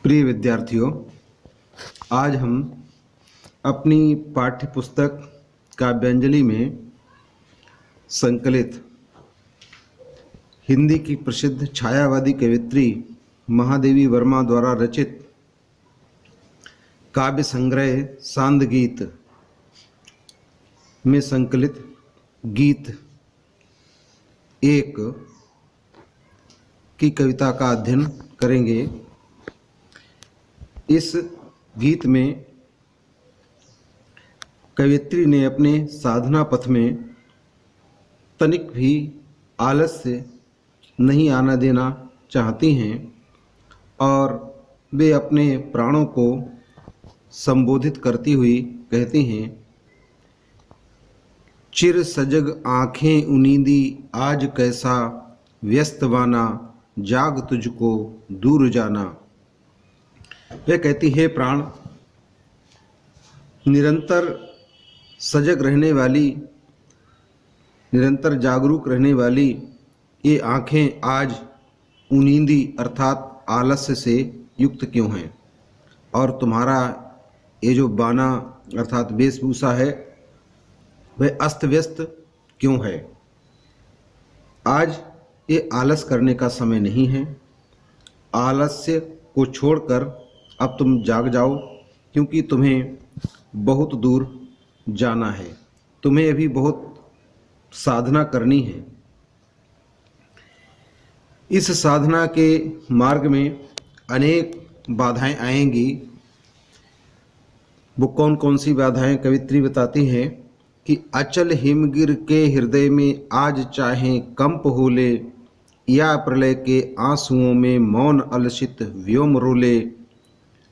प्रिय विद्यार्थियों, आज हम अपनी पाठ्य पुस्तक काव्यांजलि में संकलित हिंदी की प्रसिद्ध छायावादी कवयित्री महादेवी वर्मा द्वारा रचित काव्य संग्रह सांद गीत में संकलित गीत एक की कविता का अध्ययन करेंगे। इस गीत में कवयित्री ने अपने साधना पथ में तनिक भी आलस्य नहीं आना देना चाहती हैं और वे अपने प्राणों को संबोधित करती हुई कहती हैं, चिर सजग आँखें उनींदी आज कैसा व्यस्तवाना, जाग तुझको दूर जाना। वे कहती है, प्राण, निरंतर सजग रहने वाली, निरंतर जागरूक रहने वाली ये आँखें आज उनींदी अर्थात आलस्य से युक्त क्यों हैं, और तुम्हारा ये जो बाना अर्थात वेशभूषा है वह अस्त व्यस्त क्यों है। आज ये आलस करने का समय नहीं है। आलस्य को छोड़कर अब तुम जाग जाओ, क्योंकि तुम्हें बहुत दूर जाना है, तुम्हें अभी बहुत साधना करनी है। इस साधना के मार्ग में अनेक बाधाएं आएंगी। वो कौन कौन सी बाधाएं कवित्री बताती हैं कि अचल हिमगिर के हृदय में आज चाहे कंप होले, या प्रलय के आंसुओं में मौन अलसित व्योम रोले।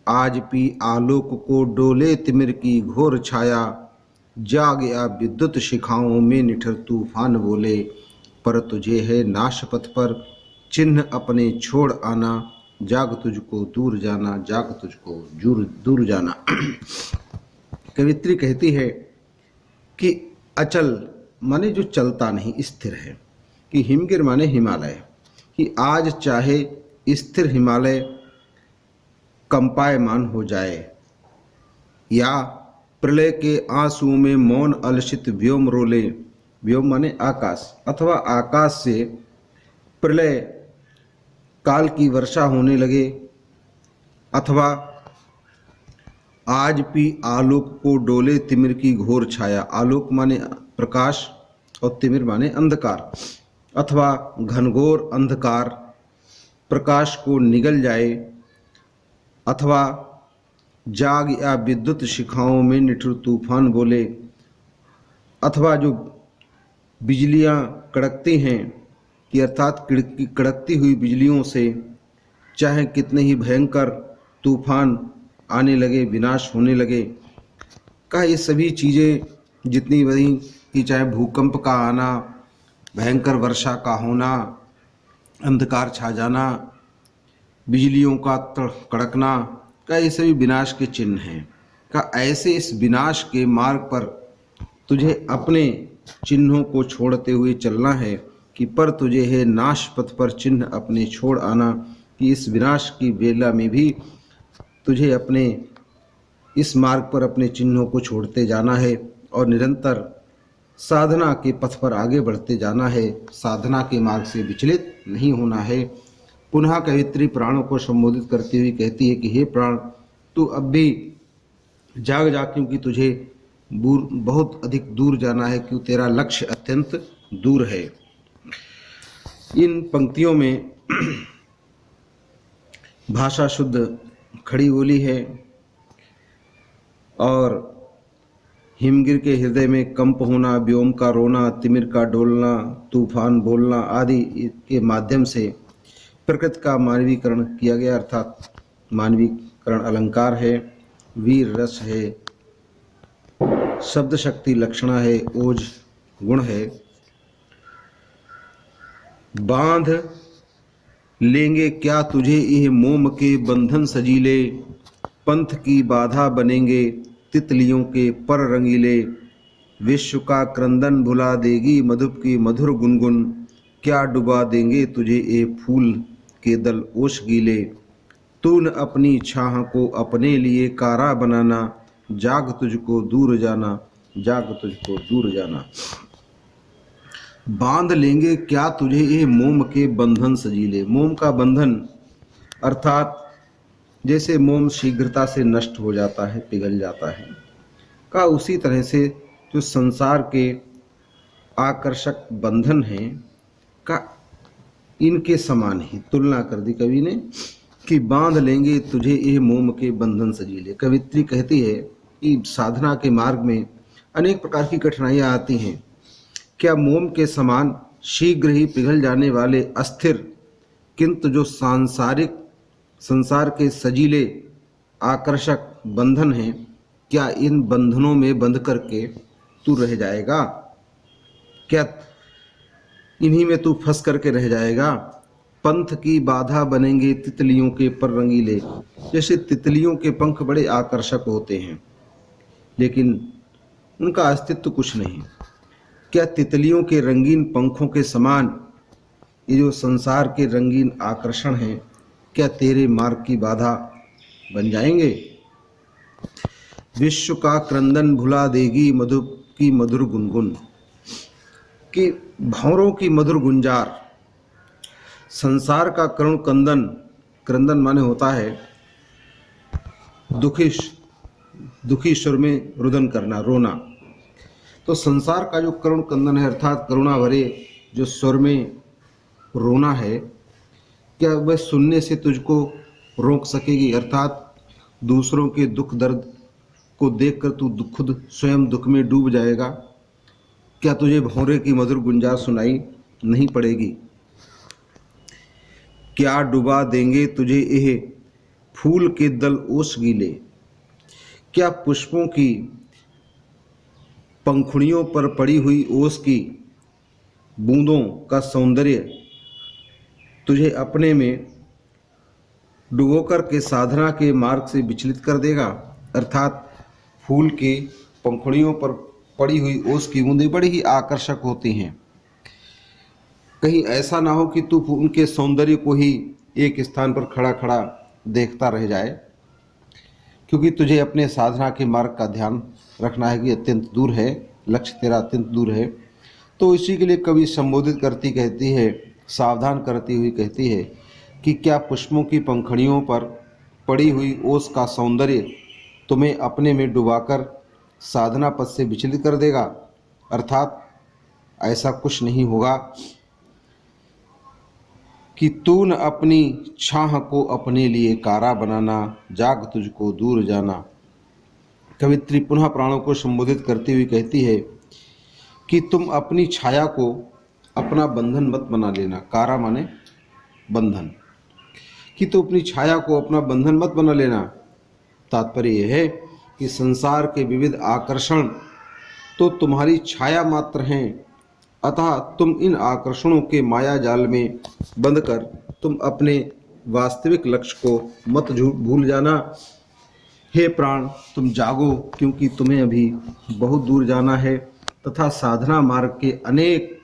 आज पी आलोक को डोले तिमिर की घोर छाया, जाग या विद्युत शिखाओं में निठर तूफान बोले। पर तुझे है नाश पथ पर चिन्ह अपने छोड़ आना, जाग तुझको दूर जाना, जाग तुझको दूर जाना। कवित्री कहती है कि अचल माने जो चलता नहीं, स्थिर है, कि हिमगिर माने हिमालय, कि आज चाहे स्थिर हिमालय कंपायमान हो जाए, या प्रलय के आंसुओं में मौन अलसित व्योम रोले। व्योम माने आकाश, अथवा आकाश से प्रलय काल की वर्षा होने लगे, अथवा आज भी आलोक को डोले तिमिर की घोर छाया। आलोक माने प्रकाश और तिमिर माने अंधकार, अथवा घनघोर अंधकार प्रकाश को निगल जाए, अथवा जाग या विद्युत शिखाओं में निठुर तूफान बोले। अथवा जो बिजलियां कड़कती हैं कि अर्थात कड़कती हुई बिजलियों से चाहे कितने ही भयंकर तूफान आने लगे, विनाश होने लगे, का ये सभी चीज़ें जितनी बड़ी कि चाहे भूकंप का आना, भयंकर वर्षा का होना, अंधकार छा जाना, बिजलियों का कड़कना, का ये सभी विनाश के चिन्ह हैं। का ऐसे इस विनाश के मार्ग पर तुझे अपने चिन्हों को छोड़ते हुए चलना है, कि पर तुझे है नाश पथ पर चिन्ह अपने छोड़ आना, कि इस विनाश की बेला में भी तुझे अपने इस मार्ग पर अपने चिन्हों को छोड़ते जाना है और निरंतर साधना के पथ पर आगे बढ़ते जाना है। साधना के मार्ग से विचलित नहीं होना है। पुनः कवित्री प्राणों को संबोधित करती हुई कहती है कि हे प्राण, तू अब भी जाग जा, क्योंकि तुझे बहुत अधिक दूर जाना है, क्यों तेरा लक्ष्य अत्यंत दूर है। इन पंक्तियों में भाषा शुद्ध खड़ी बोली है और हिमगिर के हृदय में कंप होना, व्योम का रोना, तिमिर का डोलना, तूफान बोलना आदि के माध्यम से प्रकृति का मानवीकरण किया गया, अर्थात मानवीकरण अलंकार है, वीर रस है, शब्द शक्ति लक्षणा है, ओज गुण है। बांध लेंगे क्या तुझे यह मोम के बंधन सजीले, पंथ की बाधा बनेंगे तितलियों के पर रंगीले। विश्व का क्रंदन भुला देगी मधुप की मधुर गुनगुन, क्या डुबा देंगे तुझे ये फूल के दल ओश गीले। तूने अपनी छाह को अपने लिए कारा बनाना, जाग तुझको दूर जाना, जाग तुझको दूर जाना। बांध लेंगे क्या तुझे ये मोम के बंधन सजीले। मोम का बंधन अर्थात जैसे मोम शीघ्रता से नष्ट हो जाता है, पिघल जाता है, का उसी तरह से जो संसार के आकर्षक बंधन हैं का इनके समान ही तुलना कर दी कवि ने कि बांध लेंगे तुझे ये मोम के बंधन सजीले। कवित्री कहती है कि साधना के मार्ग में अनेक प्रकार की कठिनाइयां आती हैं। क्या मोम के समान शीघ्र ही पिघल जाने वाले अस्थिर किंतु जो संसार के सजीले आकर्षक बंधन हैं, क्या इन बंधनों में बंध करके तू रह जाएगा? क्या इन्हीं में तू फंस करके रह जाएगा? पंथ की बाधा बनेंगे तितलियों के पर रंगीले। जैसे तितलियों के पंख बड़े आकर्षक होते हैं लेकिन उनका अस्तित्व कुछ नहीं। क्या तितलियों के रंगीन पंखों के समान ये जो संसार के रंगीन आकर्षण हैं, क्या तेरे मार्ग की बाधा बन जाएंगे? विश्व का क्रंदन भुला देगी मधु की मधुर गुनगुन। कि भंवरों की मधुर गुंजार, संसार का करुण कंदन, क्रंदन माने होता है दुखी स्वर में रुदन करना, रोना। तो संसार का जो करुण कंदन है अर्थात करुणा भरे जो स्वर में रोना है, क्या वह सुनने से तुझको रोक सकेगी? अर्थात दूसरों के दुख दर्द को देखकर तू खुद स्वयं दुख में डूब जाएगा? क्या तुझे भौरे की मधुर गुंजार सुनाई नहीं पड़ेगी? क्या डुबा देंगे तुझे यह फूल के दल ओस गीले। क्या पुष्पों की पंखुड़ियों पर पड़ी हुई ओस की बूंदों का सौंदर्य तुझे अपने में डुबोकर के साधना के मार्ग से विचलित कर देगा? अर्थात फूल की पंखुड़ियों पर पड़ी हुई ओस की बूंदें बड़ी ही आकर्षक होती हैं। कहीं ऐसा ना हो कि तू उनके सौंदर्य को ही एक स्थान पर खड़ा खड़ा देखता रह जाए, क्योंकि तुझे अपने साधना के मार्ग का ध्यान रखना है कि अत्यंत दूर है, लक्ष्य तेरा अत्यंत दूर है। तो इसी के लिए कवि संबोधित करती कहती है, सावधान करती हुई कहती है कि क्या पुष्पों की पंखुड़ियों पर पड़ी हुई ओस का सौंदर्य तुम्हें अपने में डुबाकर साधना पथ से विचलित कर देगा? अर्थात ऐसा कुछ नहीं होगा कि तूने अपनी छाह को अपने लिए कारा बनाना, जाग तुझको दूर जाना। कवित्री पुनः प्राणों को संबोधित करती हुई कहती है कि तुम अपनी छाया को अपना बंधन मत बना लेना। कारा माने बंधन, कि तू अपनी छाया को अपना बंधन मत बना लेना। तात्पर्य यह है कि संसार के विविध आकर्षण तो तुम्हारी छाया मात्र हैं, अतः तुम इन आकर्षणों के माया जाल में बंधकर तुम अपने वास्तविक लक्ष्य को मत भूल जाना। हे प्राण, तुम जागो, क्योंकि तुम्हें अभी बहुत दूर जाना है तथा साधना मार्ग के अनेक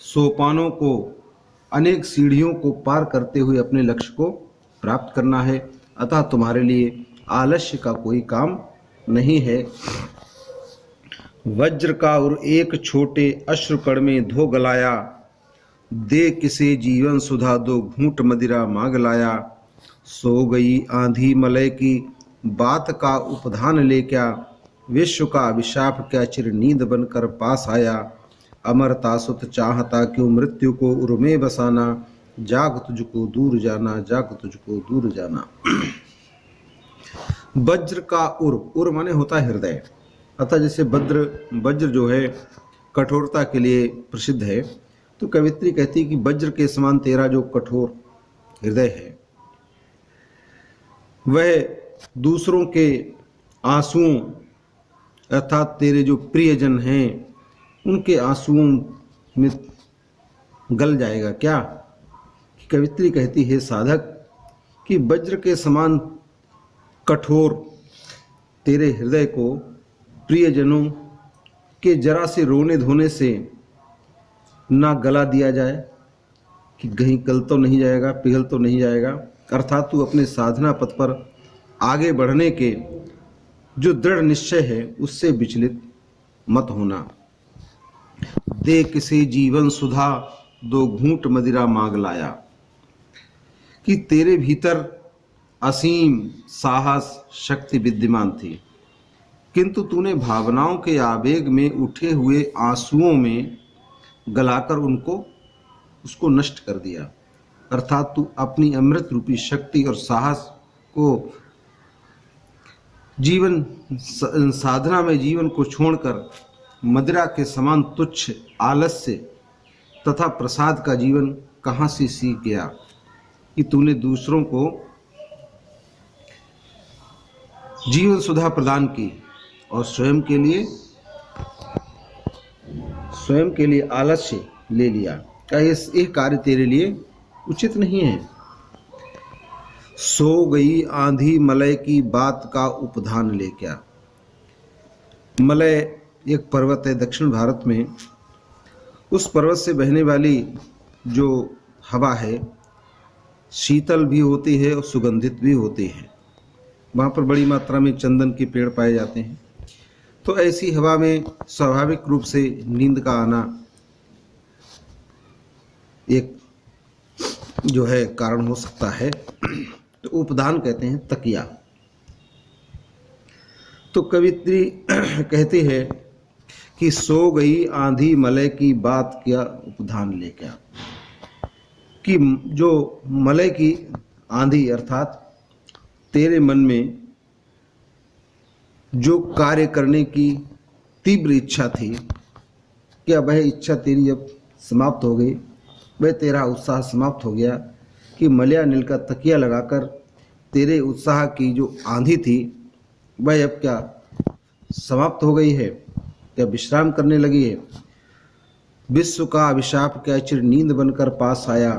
सोपानों को, अनेक सीढ़ियों को पार करते हुए अपने लक्ष्य को प्राप्त करना है। अतः तुम्हारे लिए आलस्य का कोई काम नहीं है। वज्र का और एक छोटे अश्रुकण में धो गलाया, दे किसे जीवन सुधा दो घूंट मदिरा मांग लाया। सो गई आंधी मलय की बात का उपधान ले क्या, विश्व का अभिशाप क्या चिर नींद बनकर पास आया। अमरता सुत चाहता क्यों मृत्यु को उर में बसाना, जाग तुझको दूर जाना, जाग तुझको दूर जाना। वज्र का उर माने होता है हृदय। अतः जैसे वज्र जो है कठोरता के लिए प्रसिद्ध है, तो कवित्री कहती है कि वज्र के समान तेरा जो कठोर हृदय है वह दूसरों के आंसुओं अर्थात तेरे जो प्रियजन हैं उनके आंसुओं में गल जाएगा क्या? कवित्री कहती है साधक कि वज्र के समान कठोर तेरे हृदय को प्रियजनों के जरा से रोने धोने से ना गला दिया जाए कि कहीं गल तो नहीं जाएगा, पिघल तो नहीं जाएगा। अर्थात तू अपने साधना पथ पर आगे बढ़ने के जो दृढ़ निश्चय है उससे विचलित मत होना। दे किसी जीवन सुधा, दो घूंट मदिरा मांग लाया। कि तेरे भीतर असीम साहस शक्ति विद्यमान थी, किंतु तूने भावनाओं के आवेग में उठे हुए आंसुओं में गलाकर उसको नष्ट कर दिया। अर्थात तू अपनी अमृत रूपी शक्ति और साहस को जीवन साधना में जीवन को छोड़कर मदिरा के समान तुच्छ आलस्य तथा प्रसाद का जीवन कहाँ से सीख गया कि तूने दूसरों को जीवन सुधा प्रदान की और स्वयं के लिए आलस्य ले लिया। क्या ये कार्य तेरे लिए उचित नहीं है? सो गई आंधी मलय की बात का उपधान ले क्या। मलय एक पर्वत है दक्षिण भारत में। उस पर्वत से बहने वाली जो हवा है शीतल भी होती है और सुगंधित भी होती है। वहाँ पर बड़ी मात्रा में चंदन के पेड़ पाए जाते हैं। तो ऐसी हवा में स्वाभाविक रूप से नींद का आना एक जो है कारण हो सकता है। तो उपदान कहते हैं तकिया। तो कवित्री कहती है कि सो गई आंधी मलय की बात क्या उपधान ले क्या। कि जो मलय की आंधी अर्थात तेरे मन में जो कार्य करने की तीव्र इच्छा थी, क्या वह इच्छा तेरी अब समाप्त हो गई? वह तेरा उत्साह समाप्त हो गया कि मलया नील का तकिया लगाकर तेरे उत्साह की जो आंधी थी वह अब क्या समाप्त हो गई है? क्या विश्राम करने लगी है? विश्व का अभिशाप क्या चिर नींद बनकर पास आया।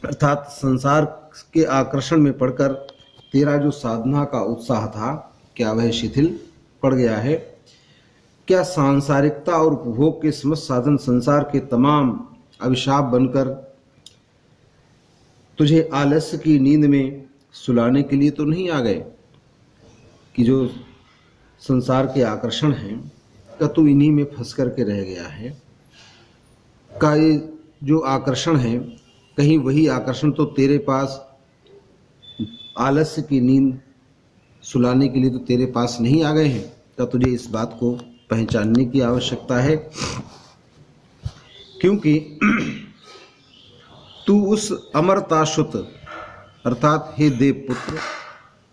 अर्थात संसार के आकर्षण में पड़कर तेरा जो साधना का उत्साह था क्या वह शिथिल पड़ गया है? क्या सांसारिकता और उपभोग के समस्त साधन संसार के तमाम अभिशाप बनकर तुझे आलस्य की नींद में सुलाने के लिए तो नहीं आ गए कि जो संसार के आकर्षण हैं का तू इन्हीं में फंस करके रह गया है? का ये जो आकर्षण है कहीं वही आकर्षण तो तेरे पास आलस्य की नींद सुलाने के लिए तो तेरे पास नहीं आ गए हैं? तो तुझे इस बात को पहचानने की आवश्यकता है, क्योंकि तू उस अमरताशुत अर्थात हे देवपुत्र,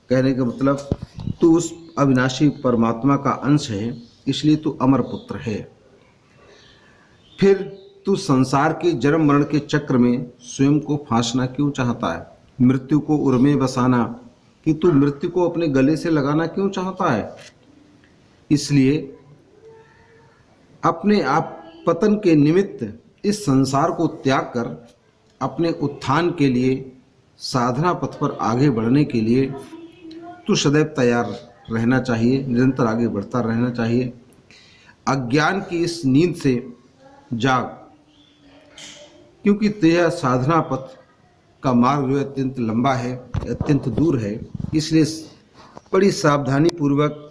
कहने का मतलब तू उस अविनाशी परमात्मा का अंश है, इसलिए तू अमर पुत्र है। फिर तू संसार के जन्म मरण के चक्र में स्वयं को फांसना क्यों चाहता है? मृत्यु को उर में बसाना, कि तू मृत्यु को अपने गले से लगाना क्यों चाहता है? इसलिए अपने आप पतन के निमित्त इस संसार को त्याग कर अपने उत्थान के लिए साधना पथ पर आगे बढ़ने के लिए तू सदैव तैयार रहना चाहिए, निरंतर आगे बढ़ता रहना चाहिए। अज्ञान की इस नींद से जाग, क्योंकि तेरा साधना पथ का मार्ग जो अत्यंत लंबा है, अत्यंत दूर है। इसलिए बड़ी सावधानी पूर्वक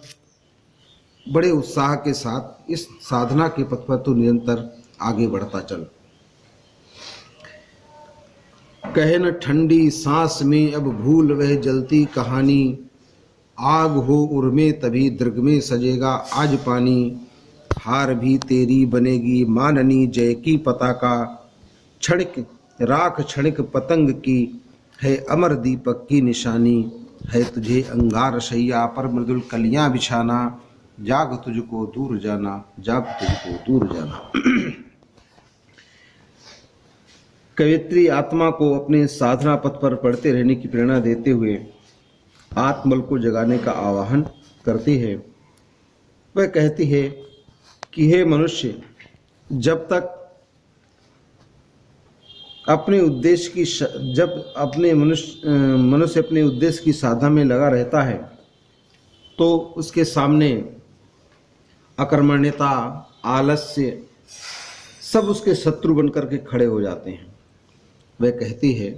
बड़े उत्साह के साथ इस साधना के पथ पर तो निरंतर आगे बढ़ता चल। कहे न ठंडी सांस में अब भूल वह जलती कहानी, आग हो उर्मे तभी दृग में सजेगा आज पानी। हार भी तेरी बनेगी माननी जय की पताका, क्षणिक राख क्षणिक पतंग की है अमर दीपक की निशानी। है तुझे अंगार शैया पर मृदुल कलियां बिछाना, जाग तुझको दूर जाना, जाग तुझको दूर जाना। कवित्री आत्मा को अपने साधना पथ पर पढ़ते रहने की प्रेरणा देते हुए आत्मबल को जगाने का आह्वान करती है। वह कहती है कि हे मनुष्य, जब तक अपने उद्देश्य की जब अपने मनुष्य अपने उद्देश्य की साधना में लगा रहता है तो उसके सामने अकर्मण्यता, आलस्य सब उसके शत्रु बनकर के खड़े हो जाते हैं। वह कहती है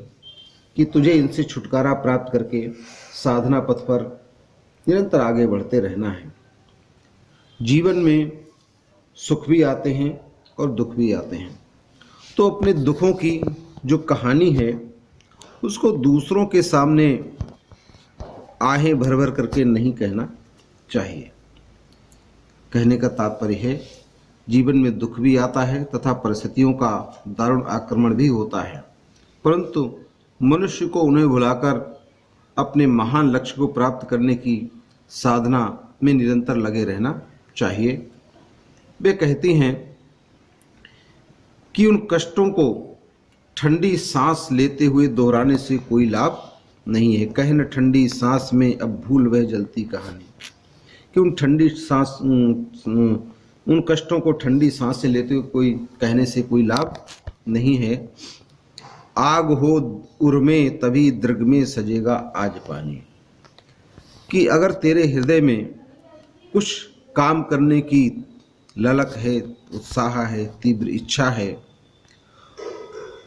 कि तुझे इनसे छुटकारा प्राप्त करके साधना पथ पर निरंतर आगे बढ़ते रहना है। जीवन में सुख भी आते हैं और दुख भी आते हैं, तो अपने दुखों की जो कहानी है उसको दूसरों के सामने आहें भर भर करके नहीं कहना चाहिए। कहने का तात्पर्य है, जीवन में दुख भी आता है तथा परिस्थितियों का दारुण आक्रमण भी होता है, परंतु मनुष्य को उन्हें भुलाकर अपने महान लक्ष्य को प्राप्त करने की साधना में निरंतर लगे रहना चाहिए। वे कहती हैं कि उन कष्टों को ठंडी सांस लेते हुए दोहराने से कोई लाभ नहीं है। कहे न ठंडी सांस में अब भूल वह जलती कहानी, कि उन कष्टों को ठंडी सांस से लेते हुए कोई कहने से कोई लाभ नहीं है। आग हो उर्मे तभी दृग में सजेगा आज पानी, कि अगर तेरे हृदय में कुछ काम करने की ललक है, उत्साह है, तीव्र इच्छा है,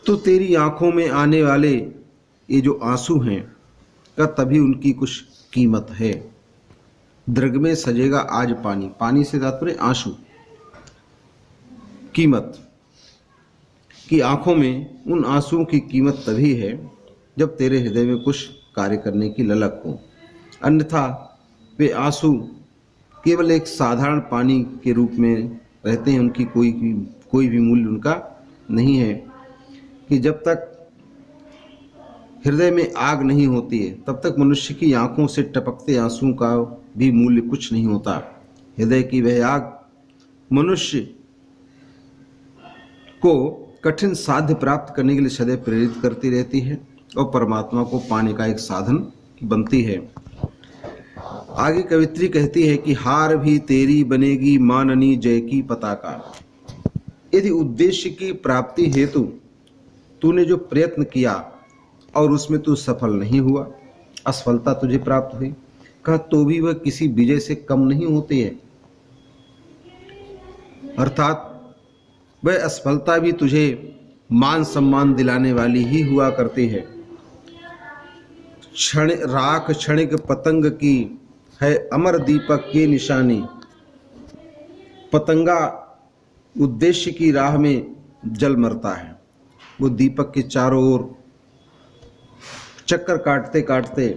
तो तेरी आंखों में आने वाले ये जो आंसू हैं का तभी उनकी कुछ कीमत है। दृग में सजेगा आज पानी, पानी से तात्पर्य आंसू, कीमत, कि आंखों में उन आंसुओं की कीमत तभी है जब तेरे हृदय में कुछ कार्य करने की ललक हो, अन्यथा वे आंसू केवल एक साधारण पानी के रूप में रहते हैं, उनकी कोई भी मूल्य उनका नहीं है। कि जब तक हृदय में आग नहीं होती है तब तक मनुष्य की आंखों से टपकते आंसुओं का भी मूल्य कुछ नहीं होता। हृदय की वह आग मनुष्य को कठिन साध्य प्राप्त करने के लिए सदैव प्रेरित करती रहती है और परमात्मा को पाने का एक साधन बनती है। आगे कवित्री कहती है कि हार भी तेरी बनेगी माननी जय की पताका। यदि उद्देश्य की प्राप्ति हेतु तूने जो प्रयत्न किया और उसमें तू सफल नहीं हुआ, असफलता तुझे प्राप्त हुई, कहा तो भी वह किसी विजय से कम नहीं होती है। अर्थात वह असफलता भी तुझे मान सम्मान दिलाने वाली ही हुआ करती है। राख क्षणिक पतंग की है अमर दीपक की निशानी। पतंगा उद्देश्य की राह में जल मरता है, वो दीपक के चारों ओर चक्कर काटते काटते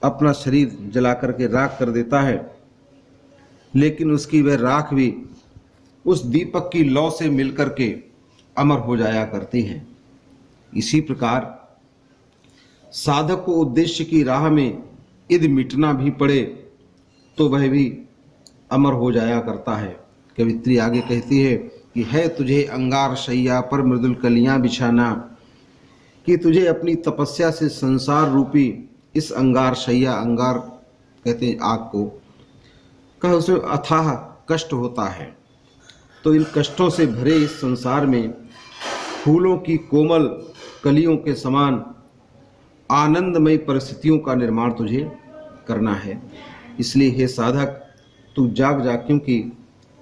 अपना शरीर जला करके राख कर देता है, लेकिन उसकी वह राख भी उस दीपक की लौ से मिलकर के अमर हो जाया करती है। इसी प्रकार साधक को उद्देश्य की राह में यदि मिटना भी पड़े तो वह भी अमर हो जाया करता है। कवित्री आगे कहती है कि है तुझे अंगार शैया पर मृदुल कलियां बिछाना, कि तुझे अपनी तपस्या से संसार रूपी इस अंगार शैया, अंगार कहते हैं आग को, कह उसमें अथाह कष्ट होता है, तो इन कष्टों से भरे इस संसार में फूलों की कोमल कलियों के समान आनंदमय परिस्थितियों का निर्माण तुझे करना है। इसलिए हे साधक तू जाग जा, क्योंकि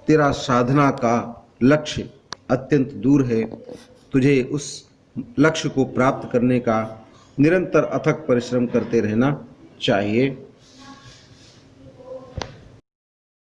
तेरा साधना का लक्ष्य अत्यंत दूर है। तुझे उस लक्ष्य को प्राप्त करने का निरंतर अथक परिश्रम करते रहना चाहिए।